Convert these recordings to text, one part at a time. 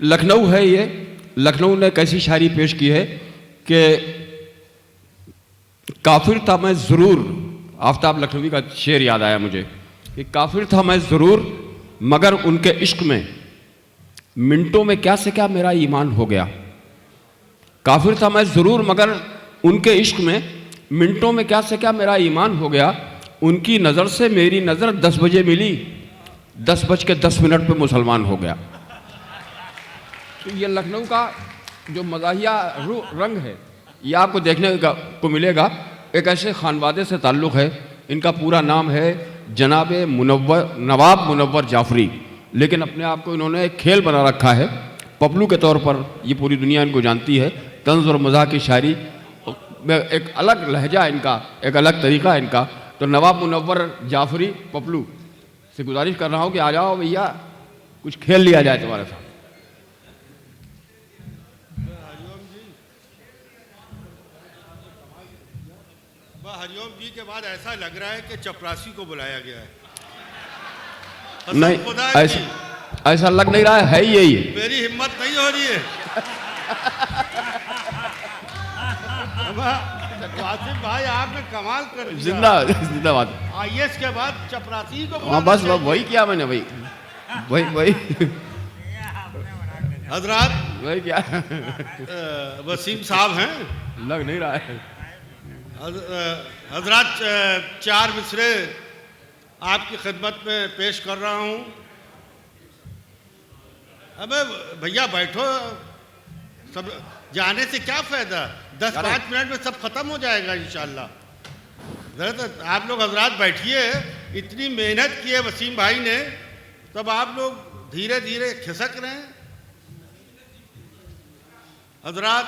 लखनऊ है ये, लखनऊ ने कैसी शायरी पेश की है कि काफिर था मैं ज़रूर, आफ्ताब लखनवी का शेर याद आया मुझे कि काफिर था मैं ज़रूर मगर उनके इश्क में मिनटों में क्या से क्या मेरा ईमान हो गया। काफिर था मैं ज़रूर मगर उनके इश्क में मिनटों में क्या से क्या मेरा ईमान हो गया। उनकी नज़र से मेरी नज़र 10 बजे मिली, 10:10 पे मुसलमान हो गया। तो ये लखनऊ का जो मज़ाहिया रंग है ये आपको देखने को मिलेगा। एक ऐसे खानवादे से ताल्लुक़ है, इनका पूरा नाम है जनाब नवाब मुनव्वर जाफरी, लेकिन अपने आप को इन्होंने एक खेल बना रखा है पपलू के तौर पर, ये पूरी दुनिया इनको जानती है। तंज़ और मज़ाह की शायरी में एक अलग लहजा इनका, एक अलग तरीक़ा इनका। तो नवाब मुनव्वर जाफरी पपलू से गुजारिश कर रहा हूँ कि आ जाओ भैया, कुछ खेल लिया जाए तुम्हारे साथ। हरिओम जी के बाद ऐसा लग रहा है कि चपरासी को बुलाया गया है। नहीं, ऐसा लग नहीं रहा है ही यही। मेरी हिम्मत नहीं हो रही है। वासिफ भाई आपने कमाल कर दिया। जिंदाबाद। आईएएस के बाद चपरासी को, हाँ बस वही किया मैंने, वही हजरात वही क्या। वसीम साहब हैं, लग नहीं रहा है। हजरात 4 मिसरे आपकी खिदमत में पेश कर रहा हूँ। अबे भैया बैठो, सब जाने से क्या फ़ायदा, 10-5 मिनट में सब ख़त्म हो जाएगा इंशाल्लाह। ज़रा तो आप लोग हजरात बैठिए, इतनी मेहनत की है वसीम भाई ने, तब आप लोग धीरे धीरे खिसक रहे हैं। हजरात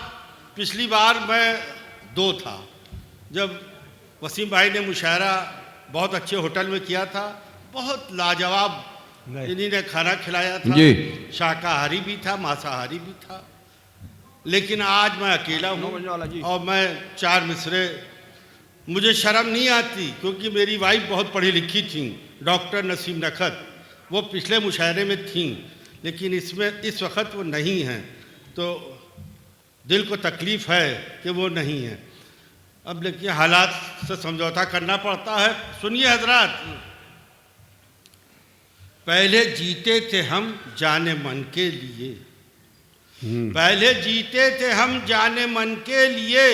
पिछली बार मैं 2 था जब वसीम भाई ने मुशायरा बहुत अच्छे होटल में किया था, बहुत लाजवाब इन्हीं ने खाना खिलाया था, शाकाहारी भी था मांसाहारी भी था। लेकिन आज मैं अकेला हूँ और मैं 4 मिसरे, मुझे शर्म नहीं आती क्योंकि मेरी वाइफ बहुत पढ़ी लिखी थी, डॉक्टर नसीम नखत, वो पिछले मुशायरे में थी, लेकिन इसमें इस वक्त वो नहीं हैं, तो दिल को तकलीफ़ है कि वो नहीं है। अब लेकिन हालात से समझौता करना पड़ता है। सुनिए हजरात, पहले जीते थे हम जाने मन के लिए, पहले जीते थे हम जाने मन के लिए,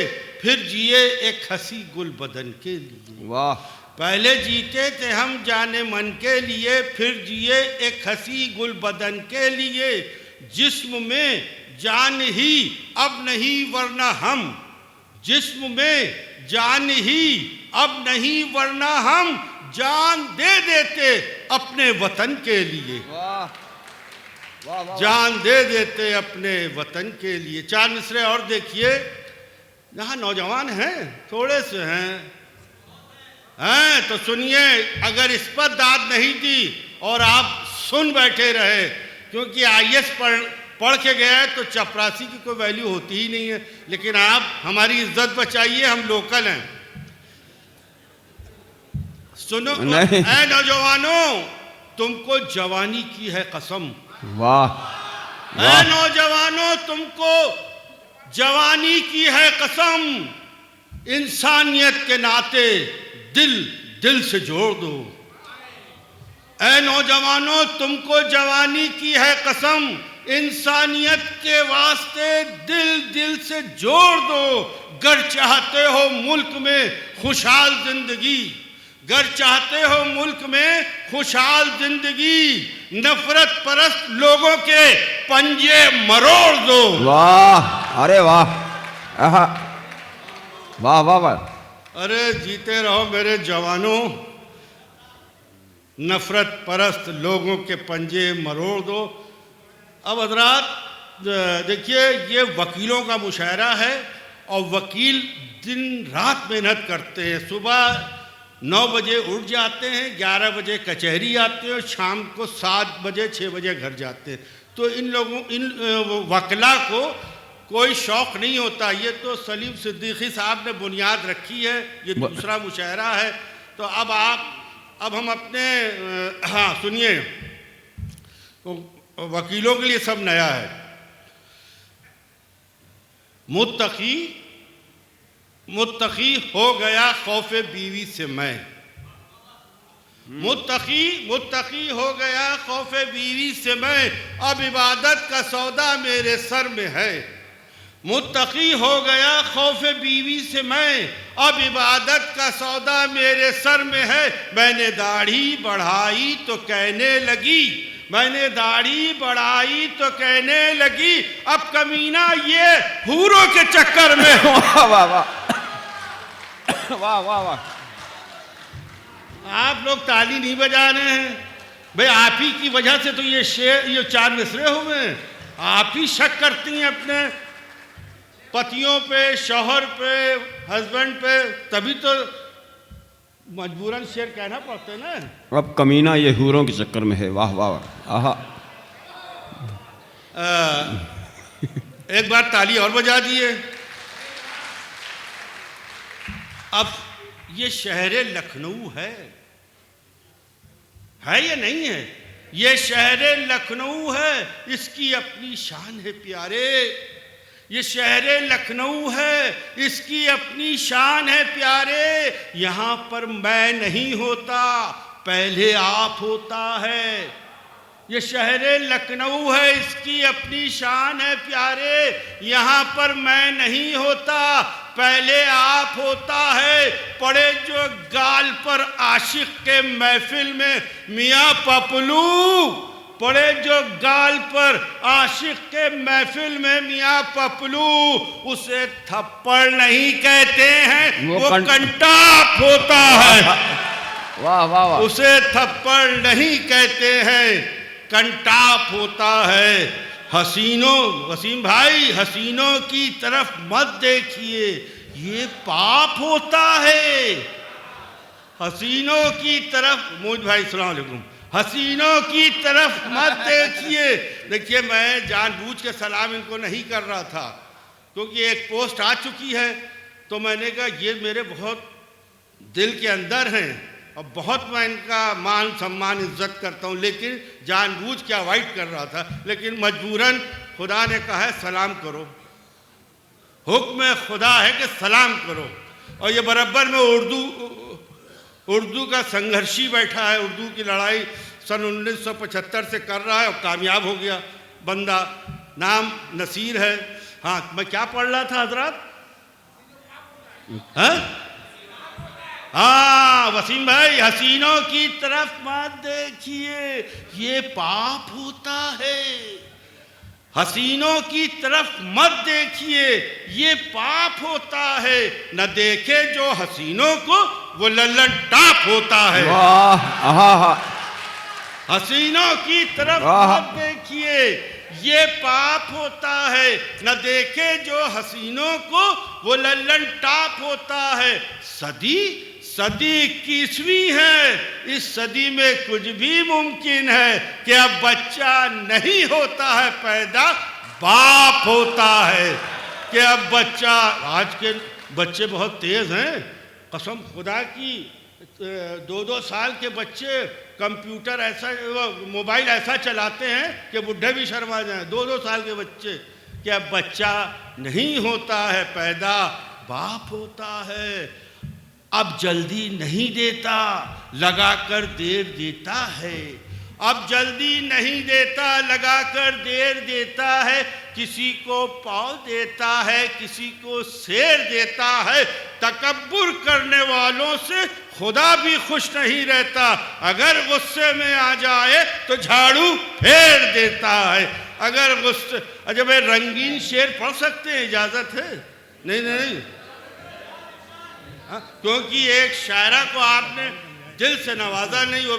फिर जिए एक हंसी गुल बदन के लिए। वाह। पहले जीते थे हम जाने मन के लिए, फिर जिए एक हंसी गुल बदन के लिए। जिस्म में जान ही अब नहीं वरना हम, जिस्म में जान ही अब नहीं वरना हम, जान दे देते अपने वतन के लिए। जान दे देते अपने वतन के लिए। 4 मिसरे और देखिए, यहाँ नौजवान हैं, थोड़े से हैं तो सुनिए। अगर इस पर दाद नहीं दी और आप सुन बैठे रहे, क्योंकि आईएएस पढ़ के गया है तो चपरासी की कोई वैल्यू होती ही नहीं है, लेकिन आप हमारी इज्जत बचाइए, हम लोकल हैं। सुनो ऐ नौजवानों, तुमको जवानी की है कसम। वाह। ऐ नौजवानों, तुमको जवानी की है कसम, इंसानियत के नाते दिल से जोड़ दो। ऐ नौजवानों, तुमको जवानी की है कसम, इंसानियत के वास्ते दिल से जोड़ दो। गर चाहते हो मुल्क में खुशहाल जिंदगी, गर चाहते हो मुल्क में खुशहाल जिंदगी, नफरत परस्त लोगों के पंजे मरोड़ दो। वाह, अरे वाह, वाह वाह वाह। अरे जीते रहो मेरे जवानों, नफरत परस्त लोगों के पंजे मरोड़ दो। अब हजरात देखिए, ये वकीलों का मुशायरा है और वकील दिन रात मेहनत करते हैं। सुबह 9 बजे उठ जाते हैं, 11 बजे कचहरी आते हैं, शाम को 7 बजे 6 बजे घर जाते हैं। तो इन वकला को कोई शौक़ नहीं होता। ये तो सलीम सिद्दीकी साहब ने बुनियाद रखी है, ये दूसरा मुशायरा है। तो अब हम अपने सुनिए, तो वकीलों के लिए सब नया है। मुत्तकी मुत्तकी हो गया खौफ बीवी से मैं, मुत्तकी हो गया खौफ बीवी से मैं, अब इबादत का सौदा मेरे सर में है। मुत्तकी हो गया खौफ बीवी से मैं, अब इबादत का सौदा मेरे सर में है। मैंने दाढ़ी बढ़ाई तो कहने लगी, मैंने दाढ़ी बढ़ाई तो कहने लगी, अब कमीना ये हूरों के चक्कर में। वाह वाह वाह वाह वाह वाह। आप लोग ताली नहीं बजा रहे हैं भाई, आप ही की वजह से तो ये शेर, ये 4 मिसरे हुए हैं। आप ही शक करती हैं अपने पतियों पे, शौहर पे, हस्बैंड पे, तभी तो मजबूरन शेर कहना पड़ता है ना। अब कमीना ये हूरों के चक्कर में है। वाह वाह वाह। आहा। एक बार ताली और बजा दिए। अब ये शहर लखनऊ है या नहीं है? ये शहर लखनऊ है, इसकी अपनी शान है प्यारे। ये शहर लखनऊ है, इसकी अपनी शान है प्यारे। यहाँ पर मैं नहीं होता, पहले आप होता है। ये शहर लखनऊ है, इसकी अपनी शान है प्यारे। यहाँ पर मैं नहीं होता, पहले आप होता है। पड़े जो गाल पर आशिक के महफिल में मियाँ पपलू, पड़े जो गाल पर आशिक के महफिल में मियाँ पपलू, उसे थप्पड़ नहीं कहते हैं, वो कंटाप होता है। वाह वाह वाह। उसे थप्पड़ नहीं कहते हैं, कंटाप होता है। हसीनों, वसीम भाई, हसीनों की तरफ मत देखिए, ये पाप होता है। हसीनों की तरफ, मोज भाई अस्सलाम वालेकुम, हसीनों की तरफ मत देखिए। देखिए, मैं जानबूझ के सलाम इनको नहीं कर रहा था, क्योंकि एक पोस्ट आ चुकी है, तो मैंने कहा ये मेरे बहुत दिल के अंदर हैं और बहुत मैं इनका मान सम्मान इज्जत करता हूँ, लेकिन जानबूझ के अवॉइड कर रहा था। लेकिन मजबूरन खुदा ने कहा है सलाम करो, हुक्म खुदा है कि सलाम करो। और ये बराबर में उर्दू का संघर्षी बैठा है, उर्दू की लड़ाई सन 1975 से कर रहा है और कामयाब हो गया बंदा, नाम नसीर है। हाँ, मैं क्या पढ़ रहा था हजरत? हाँ वसीम भाई, हसीनों की तरफ मत देखिए, ये पाप होता है। हसीनों की तरफ मत देखिए, ये पाप होता है। न देखे जो हसीनों को, वो लल्लन टाप होता है। हसीनों की तरफ मत देखिए, ये पाप होता है। न देखे जो हसीनों को, वो लल्लन टाप होता है। सदी 21वीं है, इस सदी में कुछ भी मुमकिन है कि अब बच्चा नहीं होता है पैदा, बाप होता है। कि अब बच्चा, आज के बच्चे बहुत तेज हैं, कसम खुदा की। 2-2 साल के बच्चे कंप्यूटर ऐसा, मोबाइल ऐसा चलाते हैं कि बुढ़े भी शर्मा जाएं। 2-2 साल के बच्चे। कि अब बच्चा नहीं होता है पैदा, बाप होता है। अब जल्दी नहीं देता, लगाकर देर देता है। अब जल्दी नहीं देता, लगाकर देर देता है। किसी को पाव देता है, किसी को शेर देता है। तकब्बुर करने वालों से खुदा भी खुश नहीं रहता। अगर गुस्से में आ जाए तो झाड़ू फेर देता है। अगर गुस्से, अच्छा भाई रंगीन शेर पढ़ सकते हैं, इजाजत है? नहीं, क्योंकि एक शायरा को आपने दिल से नवाजा नहीं। वो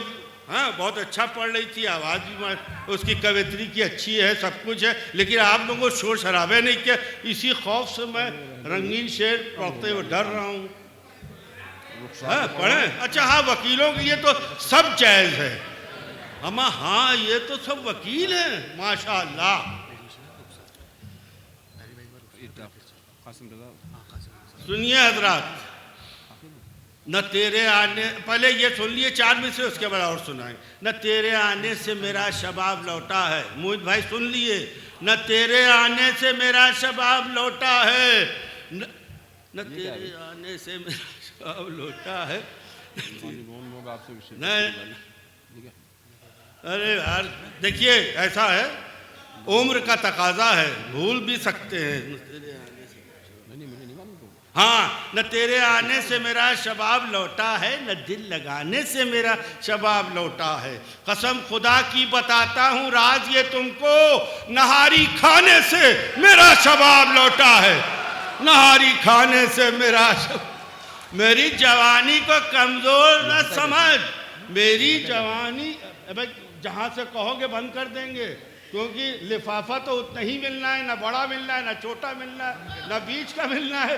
हाँ बहुत अच्छा पढ़ रही थी, आवाज़ भी उसकी कवित्री की अच्छी है, सब कुछ है, लेकिन आप लोगों को शोर शराबे नहीं किया। इसी खौफ से मैं रंगीन शेर पढ़ते हुए डर रहा हूँ। हाँ पढ़ें। अच्छा हाँ, वकीलों के लिए तो सब जायज़ है। अम्मा हाँ, ये तो सब वकील हैं माशाअल्लाह। सुनिए हजरात, न तेरे आने, पहले ये सुन लिए 4 में से, उसके बाद और सुनाएं। न तेरे आने से मेरा शबाब लौटा है, मोहित भाई सुन लिए, न तेरे आने से मेरा शबाब लौटा है, न तेरे आने से मेरा शबाब लौटा है। अरे यार देखिए, ऐसा है, उम्र का तकाजा है, भूल भी सकते हैं। हाँ, न तेरे आने से मेरा शबाब लौटा है, न दिल लगाने से मेरा शबाब लौटा है। कसम खुदा की बताता हूँ राज ये तुमको, नहारी खाने से मेरा शबाब लौटा है, नहारी खाने से मेरा मेरी जवानी को कमजोर न समझ, मेरी जवानी जहाँ से कहोगे बंद कर देंगे, क्योंकि लिफाफा तो उतना ही मिलना है, ना बड़ा मिलना है, ना छोटा मिलना है, ना बीच का मिलना है।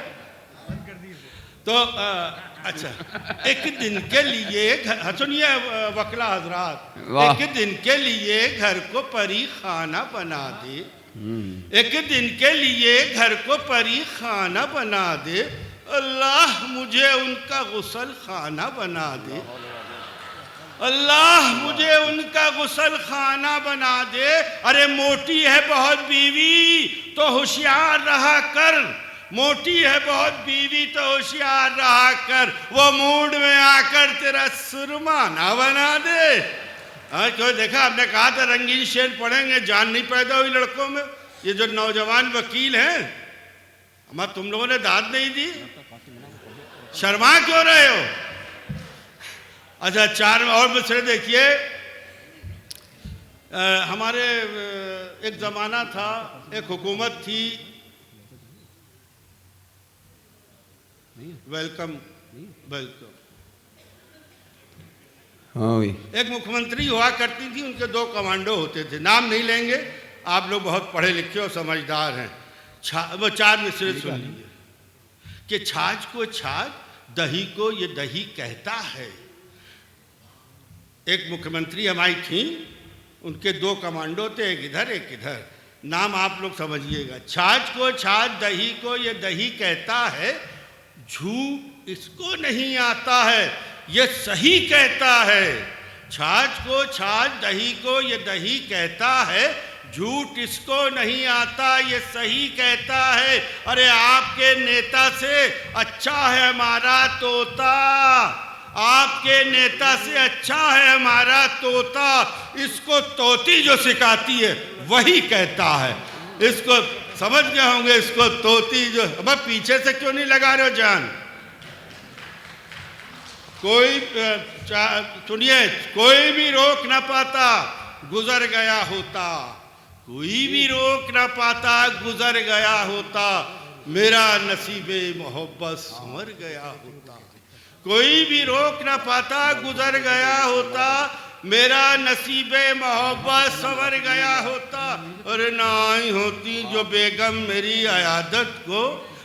तो अच्छा, एक दिन के लिए सुनिए वकला हजरात, एक दिन के लिए घर को परी खाना बना दे, एक दिन के लिए घर को परी खाना बना दे, अल्लाह मुझे उनका गुसल खाना बना दे, अल्लाह मुझे उनका गुसल खाना बना दे। अरे मोटी है बहुत बीवी तो होशियार रहा कर, मोटी है बहुत बीवी तो होशियार रहा कर, वो मूड में आकर तेरा सुरमा ना बना दे। क्यों देखा, आपने कहा था रंगीन शेर पढ़ेंगे, जान नहीं पैदा हुई लड़कों में। ये जो नौजवान वकील हैं, हमारे तुम लोगों ने दाद नहीं दी, शर्मा क्यों रहे हो? अच्छा, 4 और मिसरे देखिए। हमारे एक ज़माना था, एक हुकूमत थी, वेलकम वेलकम, हाँ भाई, एक मुख्यमंत्री हुआ करती थी, उनके 2 कमांडो होते थे, नाम नहीं लेंगे, आप लोग बहुत पढ़े लिखे और समझदार हैं। वो 4 मिसरे सुन लीजिए कि छाछ को छाछ, दही को ये दही कहता है। एक मुख्यमंत्री हमारी थी, उनके 2 कमांडो थे, एक इधर एक इधर, नाम आप लोग समझिएगा। छाछ को छाछ, दही को ये दही कहता है, झूठ इसको नहीं आता है, ये सही कहता है। छाछ को छाछ, दही को ये दही कहता है, झूठ इसको नहीं आता, ये सही कहता है। अरे आपके नेता से अच्छा है हमारा तोता, आपके नेता से अच्छा है हमारा तोता, इसको तोती जो सिखाती है वही कहता है। इसको समझ गए होंगे, इसको तोती जो, अब पीछे से क्यों नहीं लगा रहे हो जान? कोई सुनिए, कोई भी रोक ना पाता गुजर गया होता, कोई भी रोक ना पाता गुजर गया होता, मेरा नसीबे मोहब्बत संवर गया होता, कोई भी रोक ना पाता गुजर गया होता, मेरा नसीबे मोहब्बत संवर गया होता। अरे ना आई होती जो बेगम मेरी अयादत को,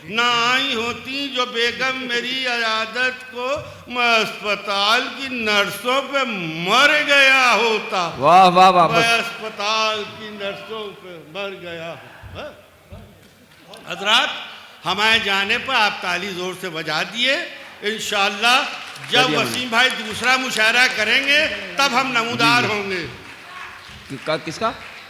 ना आई होती जो बेगम मेरी अयादत को, मैं अस्पताल की नर्सों पे मर गया होता। वाह वाह वाह, मैं अस्पताल की नर्सों पे मर गया होता। हजरात, हमारे जाने पर आप ताली जोर से बजा दिए। इंशाअल्लाह जब वसीम भाई दूसरा मुशायरा करेंगे तब हम नमूदार होंगे। किसका?